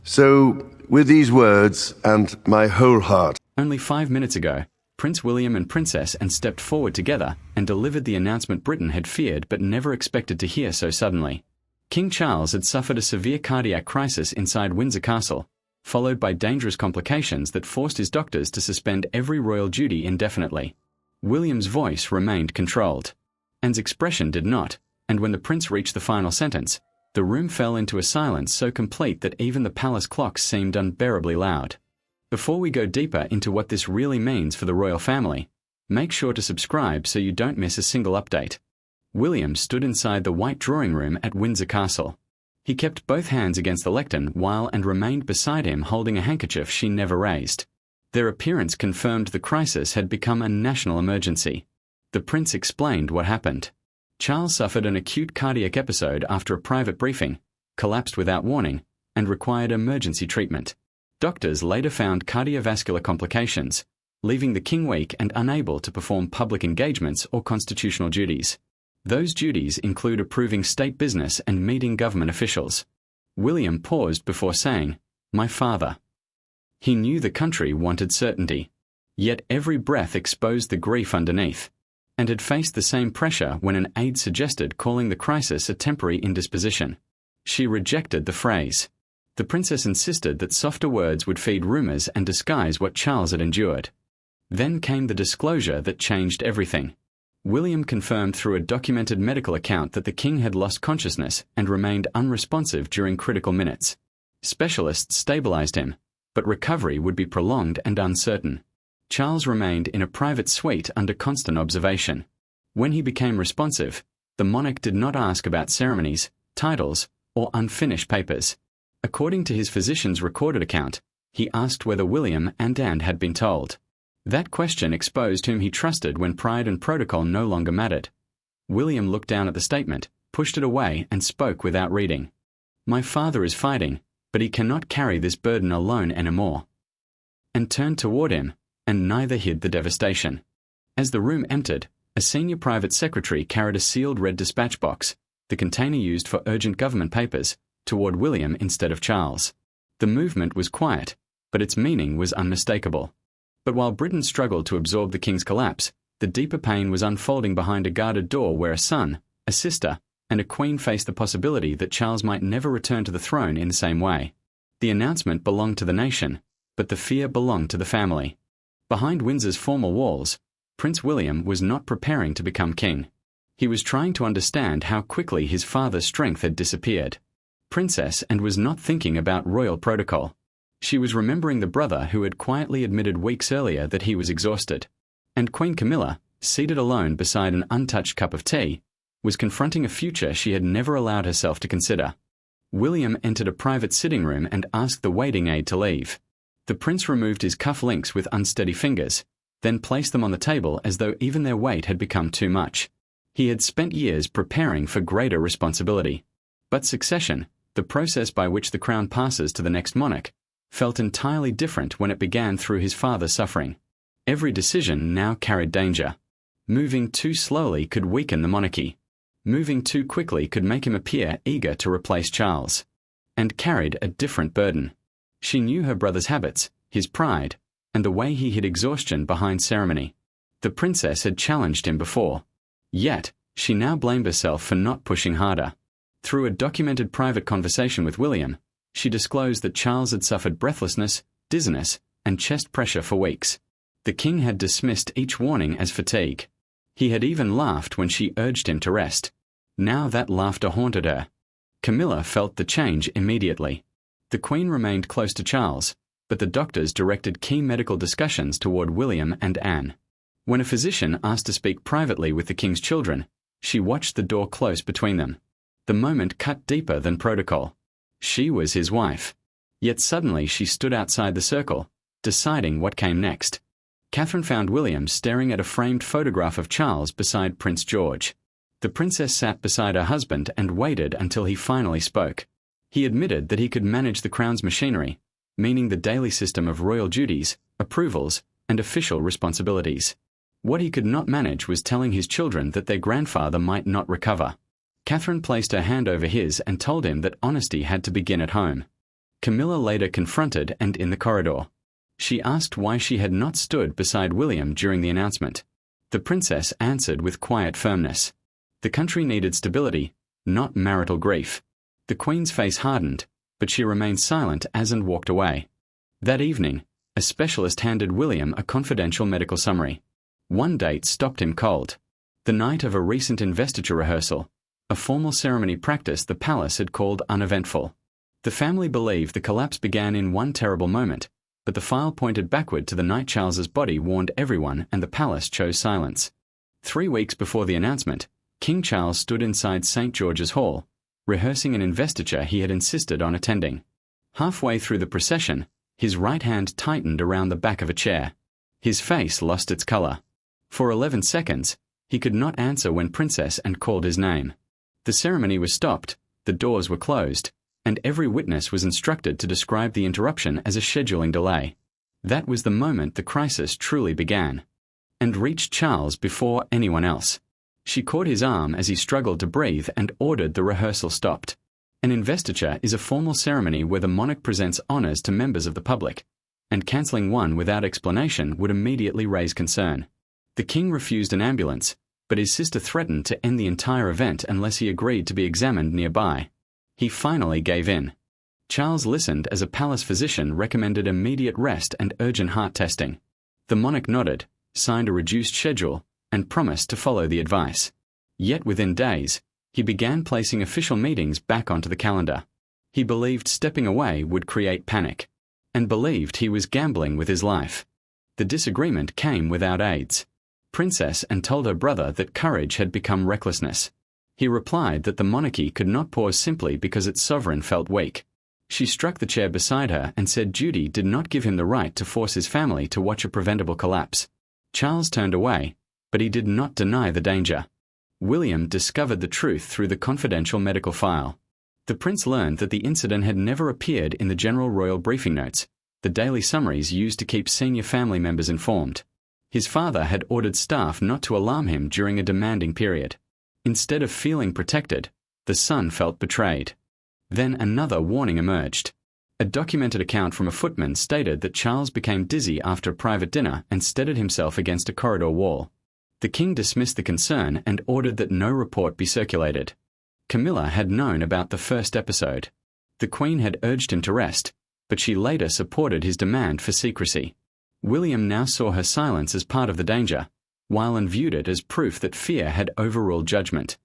So, with these words and my whole heart, Only 5 minutes ago, Prince William and Princess Anne stepped forward together and delivered the announcement Britain had feared but never expected to hear so suddenly. King Charles had suffered a severe cardiac crisis inside Windsor Castle, followed by dangerous complications that forced his doctors to suspend every royal duty indefinitely. William's voice remained controlled. Anne's expression did not, and when the prince reached the final sentence, the room fell into a silence so complete that even the palace clocks seemed unbearably loud. Before we go deeper into what this really means for the royal family, make sure to subscribe so you don't miss a single update. William stood inside the white drawing room at Windsor Castle. He kept both hands against the lectern while Anne remained beside him holding a handkerchief she never raised. Their appearance confirmed the crisis had become a national emergency. The prince explained what happened. Charles suffered an acute cardiac episode after a private briefing, collapsed without warning, and required emergency treatment. Doctors later found cardiovascular complications, leaving the king weak and unable to perform public engagements or constitutional duties. Those duties include approving state business and meeting government officials. William paused before saying, "My father." He knew the country wanted certainty. Yet every breath exposed the grief underneath, and had faced the same pressure when an aide suggested calling the crisis a temporary indisposition. She rejected the phrase. The princess insisted that softer words would feed rumors and disguise what Charles had endured. Then came the disclosure that changed everything. William confirmed through a documented medical account that the king had lost consciousness and remained unresponsive during critical minutes. Specialists stabilized him, but recovery would be prolonged and uncertain. Charles remained in a private suite under constant observation. When he became responsive, the monarch did not ask about ceremonies, titles, or unfinished papers. According to his physician's recorded account, he asked whether William and Anne had been told. That question exposed whom he trusted when pride and protocol no longer mattered. William looked down at the statement, pushed it away, and spoke without reading. "My father is fighting, but he cannot carry this burden alone anymore." And turned toward him, and neither hid the devastation. As the room emptied, a senior private secretary carried a sealed red dispatch box, the container used for urgent government papers, toward William instead of Charles. The movement was quiet, but its meaning was unmistakable. But while Britain struggled to absorb the king's collapse, the deeper pain was unfolding behind a guarded door where a son, a sister, and a queen faced the possibility that Charles might never return to the throne in the same way. The announcement belonged to the nation, but the fear belonged to the family. Behind Windsor's formal walls, Prince William was not preparing to become king. He was trying to understand how quickly his father's strength had disappeared. Princess Anne was not thinking about royal protocol. She was remembering the brother who had quietly admitted weeks earlier that he was exhausted. And Queen Camilla, seated alone beside an untouched cup of tea, was confronting a future she had never allowed herself to consider. William entered a private sitting room and asked the waiting aide to leave. The prince removed his cuff links with unsteady fingers, then placed them on the table as though even their weight had become too much. He had spent years preparing for greater responsibility. But succession, the process by which the crown passes to the next monarch, felt entirely different when it began through his father's suffering. Every decision now carried danger. Moving too slowly could weaken the monarchy. Moving too quickly could make him appear eager to replace Charles. And carried a different burden. She knew her brother's habits, his pride, and the way he hid exhaustion behind ceremony. The princess had challenged him before. Yet, she now blamed herself for not pushing harder. Through a documented private conversation with William, she disclosed that Charles had suffered breathlessness, dizziness, and chest pressure for weeks. The king had dismissed each warning as fatigue. He had even laughed when she urged him to rest. Now that laughter haunted her. Camilla felt the change immediately. The Queen remained close to Charles, but the doctors directed key medical discussions toward William and Anne. When a physician asked to speak privately with the king's children, she watched the door close between them. The moment cut deeper than protocol. She was his wife. Yet suddenly she stood outside the circle, deciding what came next. Catherine found William staring at a framed photograph of Charles beside Prince George. The princess sat beside her husband and waited until he finally spoke. He admitted that he could manage the crown's machinery, meaning the daily system of royal duties, approvals, and official responsibilities. What he could not manage was telling his children that their grandfather might not recover. Catherine placed her hand over his and told him that honesty had to begin at home. Camilla later confronted and in the corridor. She asked why she had not stood beside William during the announcement. The princess answered with quiet firmness. The country needed stability, not marital grief. The Queen's face hardened, but she remained silent as and walked away. That evening, a specialist handed William a confidential medical summary. One date stopped him cold. The night of a recent investiture rehearsal, a formal ceremony practice the palace had called uneventful. The family believed the collapse began in one terrible moment, but the file pointed backward to the night Charles's body warned everyone and the palace chose silence. 3 weeks before the announcement, King Charles stood inside St. George's Hall, rehearsing an investiture he had insisted on attending. Halfway through the procession, his right hand tightened around the back of a chair. His face lost its color. For 11 seconds, he could not answer when Princess Anne called his name. The ceremony was stopped, the doors were closed, and every witness was instructed to describe the interruption as a scheduling delay. That was the moment the crisis truly began, and reached Charles before anyone else. She caught his arm as he struggled to breathe and ordered the rehearsal stopped. An investiture is a formal ceremony where the monarch presents honors to members of the public, and cancelling one without explanation would immediately raise concern. The king refused an ambulance, but his sister threatened to end the entire event unless he agreed to be examined nearby. He finally gave in. Charles listened as a palace physician recommended immediate rest and urgent heart testing. The monarch nodded, signed a reduced schedule, and promised to follow the advice. Yet within days, he began placing official meetings back onto the calendar. He believed stepping away would create panic, and believed he was gambling with his life. The disagreement came without aids. Princess Anne told her brother that courage had become recklessness. He replied that the monarchy could not pause simply because its sovereign felt weak. She struck the chair beside her and said duty did not give him the right to force his family to watch a preventable collapse. Charles turned away, but he did not deny the danger. William discovered the truth through the confidential medical file. The prince learned that the incident had never appeared in the general royal briefing notes, the daily summaries used to keep senior family members informed. His father had ordered staff not to alarm him during a demanding period. Instead of feeling protected, the son felt betrayed. Then another warning emerged. A documented account from a footman stated that Charles became dizzy after a private dinner and steadied himself against a corridor wall. The king dismissed the concern and ordered that no report be circulated. Camilla had known about the first episode. The Queen had urged him to rest, but she later supported his demand for secrecy. William now saw her silence as part of the danger, while Anne viewed it as proof that fear had overruled judgment.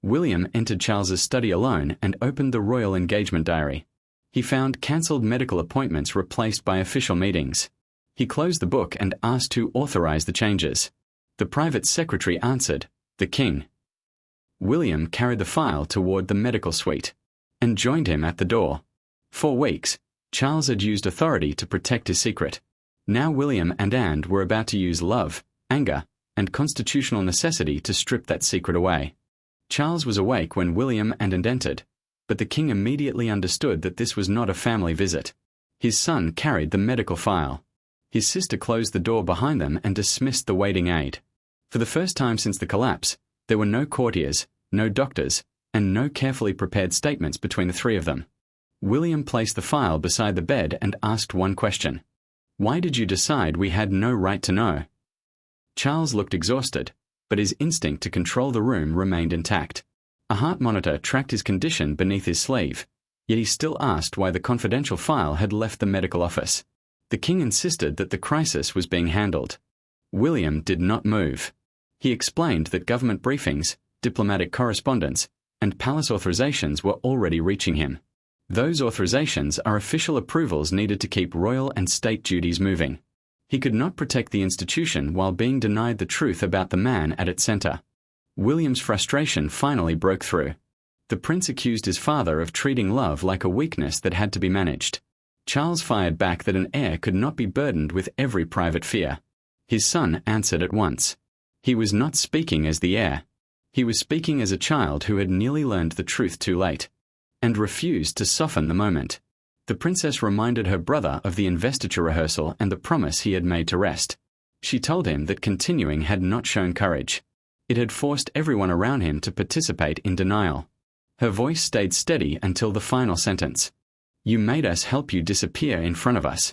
William entered Charles's study alone and opened the royal engagement diary. He found cancelled medical appointments replaced by official meetings. He closed the book and asked who authorized the changes. The private secretary answered, "The king." William carried the file toward the medical suite and joined him at the door. For weeks, Charles had used authority to protect his secret. Now William and Anne were about to use love, anger, and constitutional necessity to strip that secret away. Charles was awake when William and Anne entered, but the king immediately understood that this was not a family visit. His son carried the medical file. His sister closed the door behind them and dismissed the waiting aide. For the first time since the collapse, there were no courtiers, no doctors, and no carefully prepared statements between the three of them. William placed the file beside the bed and asked one question. "Why did you decide we had no right to know?" Charles looked exhausted, but his instinct to control the room remained intact. A heart monitor tracked his condition beneath his sleeve, yet he still asked why the confidential file had left the medical office. The king insisted that the crisis was being handled. William did not move. He explained that government briefings, diplomatic correspondence, and palace authorizations were already reaching him. Those authorizations are official approvals needed to keep royal and state duties moving. He could not protect the institution while being denied the truth about the man at its center. William's frustration finally broke through. The prince accused his father of treating love like a weakness that had to be managed. Charles fired back that an heir could not be burdened with every private fear. His son answered at once. He was not speaking as the heir. He was speaking as a child who had nearly learned the truth too late, and refused to soften the moment. The princess reminded her brother of the investiture rehearsal and the promise he had made to rest. She told him that continuing had not shown courage. It had forced everyone around him to participate in denial. Her voice stayed steady until the final sentence. You made us help you disappear in front of us."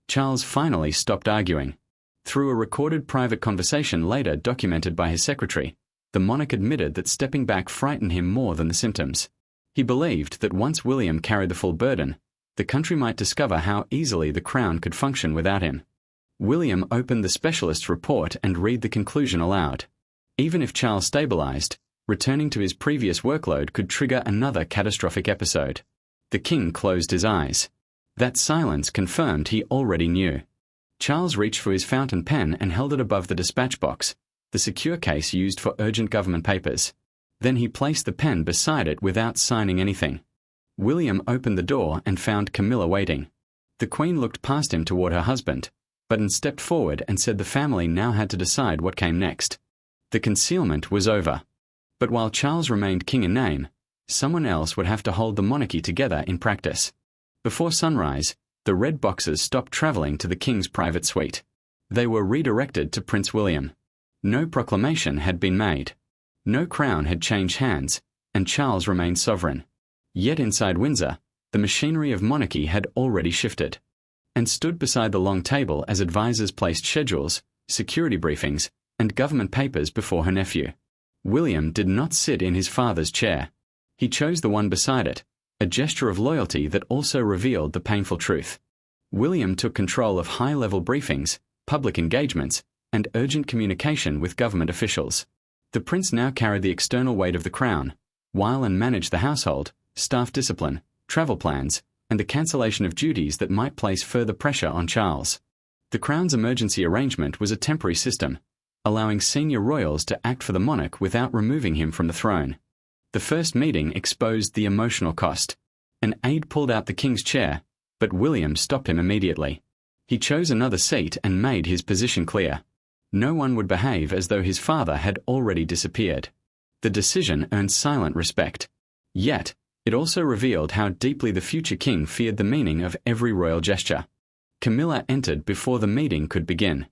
Charles finally stopped arguing. Through a recorded private conversation later documented by his secretary, the monarch admitted that stepping back frightened him more than the symptoms. He believed that once William carried the full burden, the country might discover how easily the crown could function without him. William opened the specialist's report and read the conclusion aloud. Even if Charles stabilized, returning to his previous workload could trigger another catastrophic episode. The king closed his eyes. That silence confirmed he already knew. Charles reached for his fountain pen and held it above the dispatch box, the secure case used for urgent government papers. Then he placed the pen beside it without signing anything. William opened the door and found Camilla waiting. The Queen looked past him toward her husband, but stepped forward and said the family now had to decide what came next. The concealment was over. But while Charles remained king in name, someone else would have to hold the monarchy together in practice. Before sunrise, the red boxes stopped traveling to the king's private suite. They were redirected to Prince William. No proclamation had been made. No crown had changed hands, and Charles remained sovereign. Yet inside Windsor, the machinery of monarchy had already shifted. And stood beside the long table as advisers placed schedules, security briefings, and government papers before her nephew. William did not sit in his father's chair. He chose the one beside it, a gesture of loyalty that also revealed the painful truth. William took control of high-level briefings, public engagements, and urgent communication with government officials. The prince now carried the external weight of the crown, while and managed the household, staff discipline, travel plans, and the cancellation of duties that might place further pressure on Charles. The Crown's emergency arrangement was a temporary system, allowing senior royals to act for the monarch without removing him from the throne. The first meeting exposed the emotional cost. An aide pulled out the king's chair, but William stopped him immediately. He chose another seat and made his position clear. No one would behave as though his father had already disappeared. The decision earned silent respect. Yet, it also revealed how deeply the future king feared the meaning of every royal gesture. Camilla entered before the meeting could begin.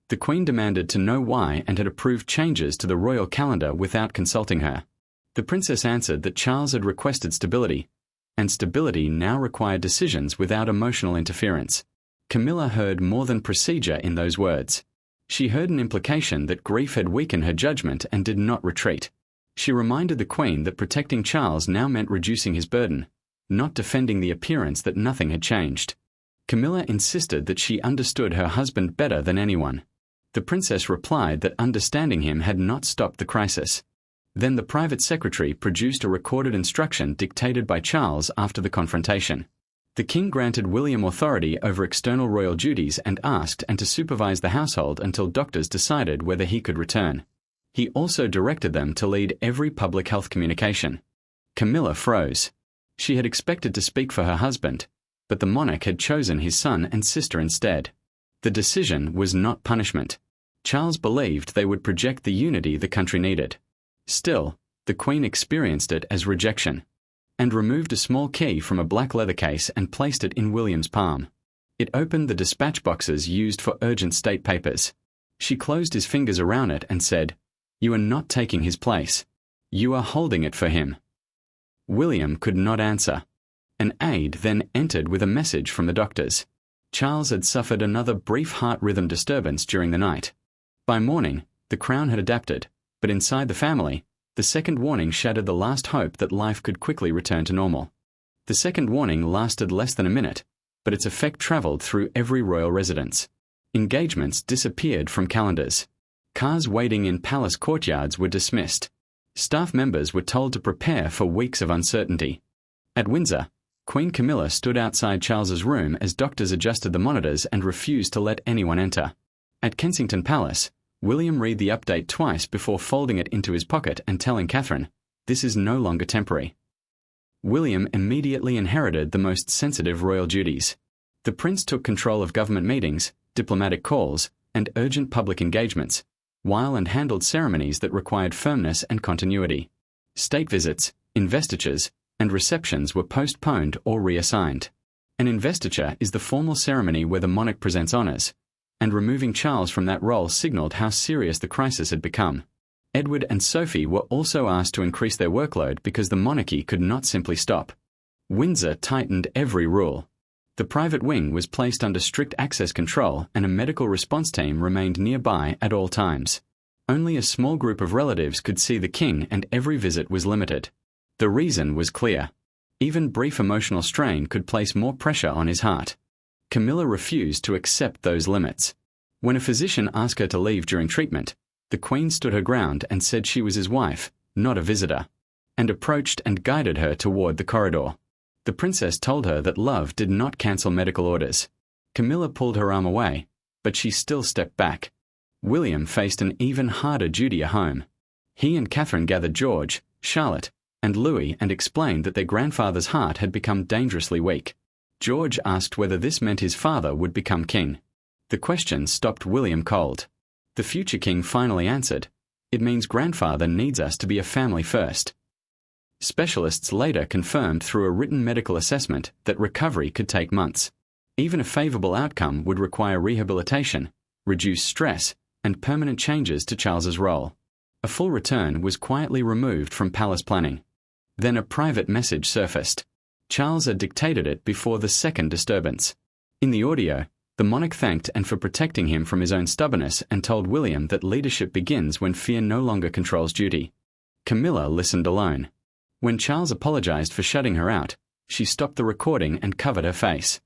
The Queen demanded to know why and had approved changes to the royal calendar without consulting her. The princess answered that Charles had requested stability, and stability now required decisions without emotional interference. Camilla heard more than procedure in those words. She heard an implication that grief had weakened her judgment and did not retreat. She reminded the Queen that protecting Charles now meant reducing his burden, not defending the appearance that nothing had changed. Camilla insisted that she understood her husband better than anyone. The princess replied that understanding him had not stopped the crisis. Then the private secretary produced a recorded instruction dictated by Charles after the confrontation. The king granted William authority over external royal duties and asked and to supervise the household until doctors decided whether he could return. He also directed them to lead every public health communication. Camilla froze. She had expected to speak for her husband, but the monarch had chosen his son and sister instead. The decision was not punishment. Charles believed they would project the unity the country needed. Still, the Queen experienced it as rejection, and removed a small key from a black leather case and placed it in William's palm. It opened the dispatch boxes used for urgent state papers. She closed his fingers around it and said, "You are not taking his place. You are holding it for him." William could not answer. An aide then entered with a message from the doctors. Charles had suffered another brief heart rhythm disturbance during the night. By morning, the crown had adapted, but inside the family, the second warning shattered the last hope that life could quickly return to normal. The second warning lasted less than a minute, but its effect traveled through every royal residence. Engagements disappeared from calendars. Cars waiting in palace courtyards were dismissed. Staff members were told to prepare for weeks of uncertainty. At Windsor, Queen Camilla stood outside Charles's room as doctors adjusted the monitors and refused to let anyone enter. At Kensington Palace, William read the update twice before folding it into his pocket and telling Catherine, "This is no longer temporary." William immediately inherited the most sensitive royal duties. The prince took control of government meetings, diplomatic calls, and urgent public engagements, while and handled ceremonies that required firmness and continuity. State visits, investitures, and receptions were postponed or reassigned. An investiture is the formal ceremony where the monarch presents honors, and removing Charles from that role signaled how serious the crisis had become. Edward and Sophie were also asked to increase their workload because the monarchy could not simply stop. Windsor tightened every rule. The private wing was placed under strict access control and a medical response team remained nearby at all times. Only a small group of relatives could see the king and every visit was limited. The reason was clear. Even brief emotional strain could place more pressure on his heart. Camilla refused to accept those limits. When a physician asked her to leave during treatment, the Queen stood her ground and said she was his wife, not a visitor, and approached and guided her toward the corridor. The princess told her that love did not cancel medical orders. Camilla pulled her arm away, but she still stepped back. William faced an even harder duty at home. He and Catherine gathered George, Charlotte, and Louis and explained that their grandfather's heart had become dangerously weak. George asked whether this meant his father would become king. The question stopped William cold. The future king finally answered, "It means grandfather needs us to be a family first." Specialists later confirmed through a written medical assessment that recovery could take months. Even a favorable outcome would require rehabilitation, reduced stress, and permanent changes to Charles's role. A full return was quietly removed from palace planning. Then a private message surfaced. Charles had dictated it before the second disturbance. In the audio, the monarch thanked and for protecting him from his own stubbornness and told William that leadership begins when fear no longer controls duty. Camilla listened alone. When Charles apologized for shutting her out, she stopped the recording and covered her face.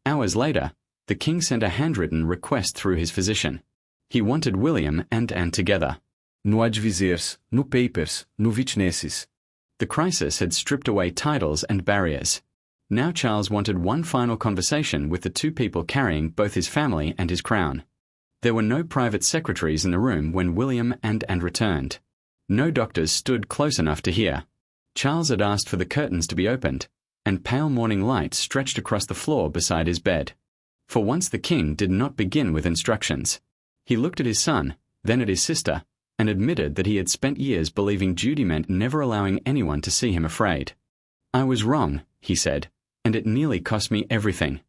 Hours later, the king sent a handwritten request through his physician. He wanted William and Anne together. No advisers, no papers, no witnesses. The crisis had stripped away titles and barriers. Now Charles wanted one final conversation with the two people carrying both his family and his crown. There were no private secretaries in the room when William and Anne returned. No doctors stood close enough to hear. Charles had asked for the curtains to be opened, and pale morning light stretched across the floor beside his bed. For once the king did not begin with instructions. He looked at his son, then at his sister, and admitted that he had spent years believing duty meant never allowing anyone to see him afraid. "I was wrong," he said, "and it nearly cost me everything."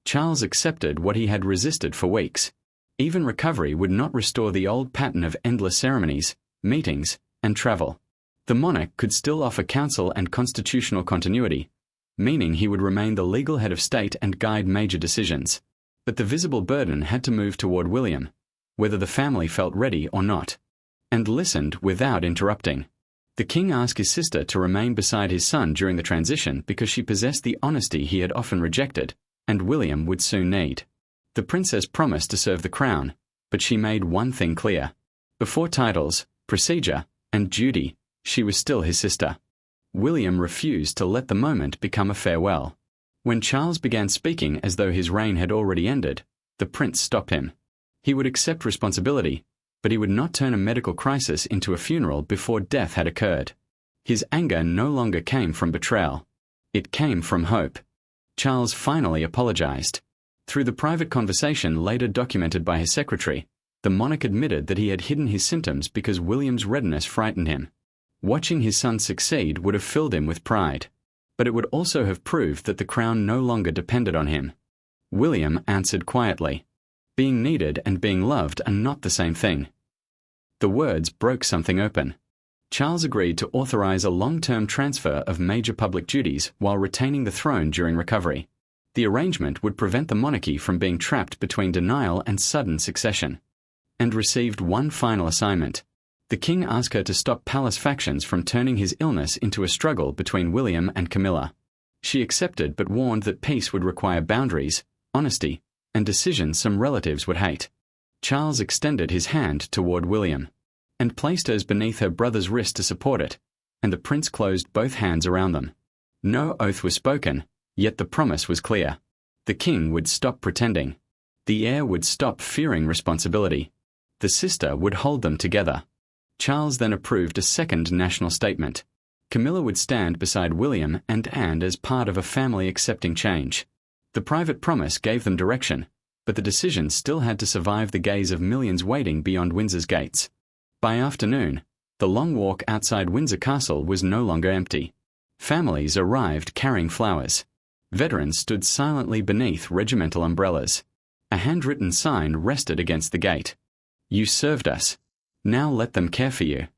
Charles accepted what he had resisted for weeks. Even recovery would not restore the old pattern of endless ceremonies, meetings, and travel. The monarch could still offer counsel and constitutional continuity, meaning he would remain the legal head of state and guide major decisions. But the visible burden had to move toward William, whether the family felt ready or not, and listened without interrupting. The king asked his sister to remain beside his son during the transition because she possessed the honesty he had often rejected, and William would soon need. The princess promised to serve the crown, but she made one thing clear. Before titles, procedure, and duty, she was still his sister. William refused to let the moment become a farewell. When Charles began speaking as though his reign had already ended, the prince stopped him. He would accept responsibility, but he would not turn a medical crisis into a funeral before death had occurred. His anger no longer came from betrayal. It came from hope. Charles finally apologized. Through the private conversation later documented by his secretary, the monarch admitted that he had hidden his symptoms because William's readiness frightened him. Watching his son succeed would have filled him with pride, but it would also have proved that the crown no longer depended on him. William answered quietly, "Being needed and being loved are not the same thing." The words broke something open. Charles agreed to authorize a long-term transfer of major public duties while retaining the throne during recovery. The arrangement would prevent the monarchy from being trapped between denial and sudden succession. And received one final assignment. The king asked her to stop palace factions from turning his illness into a struggle between William and Camilla. She accepted but warned that peace would require boundaries, honesty, and decisions some relatives would hate. Charles extended his hand toward William, and placed hers beneath her brother's wrist to support it, and the prince closed both hands around them. No oath was spoken, yet the promise was clear. The king would stop pretending. The heir would stop fearing responsibility. The sister would hold them together. Charles then approved a second national statement. Camilla would stand beside William and Anne as part of a family accepting change. The private promise gave them direction, but the decision still had to survive the gaze of millions waiting beyond Windsor's gates. By afternoon, the long walk outside Windsor Castle was no longer empty. Families arrived carrying flowers. Veterans stood silently beneath regimental umbrellas. A handwritten sign rested against the gate. "You served us. Now let them care for you."